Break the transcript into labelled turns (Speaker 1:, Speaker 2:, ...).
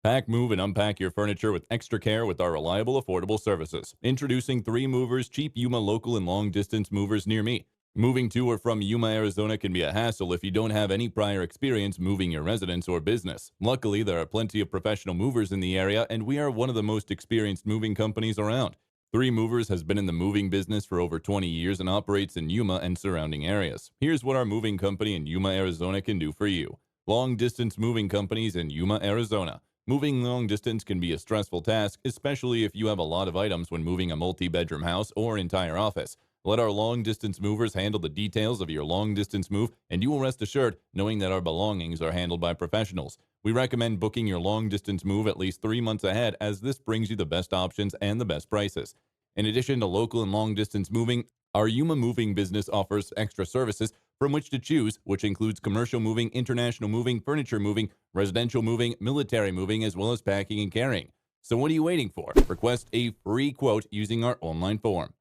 Speaker 1: Pack, move, and unpack your furniture with extra care with our reliable, affordable services. Introducing 3 Movers, cheap Yuma local and long distance movers near me. Moving to or from Yuma, Arizona can be a hassle if you don't have any prior experience moving your residence or business. Luckily, there are plenty of professional movers in the area, and we are one of the most experienced moving companies around. 3 Movers has been in the moving business for over 20 years and operates in Yuma and surrounding areas. Here's what our moving company in Yuma, Arizona can do for you. Long distance moving companies in Yuma, Arizona. Moving long distance can be a stressful task, especially if you have a lot of items when moving a multi bedroom house or entire office. Let our long distance movers handle the details of your long distance move, and you will rest assured knowing that our belongings are handled by professionals. We recommend booking your long distance move at least 3 months ahead, as this brings you the best options and the best prices. In addition to local and long distance moving, our Yuma moving business offers extra services from which to choose, which includes commercial moving, international moving, furniture moving, residential moving, military moving, as well as packing and carrying. So what are you waiting for? Request a free quote using our online form.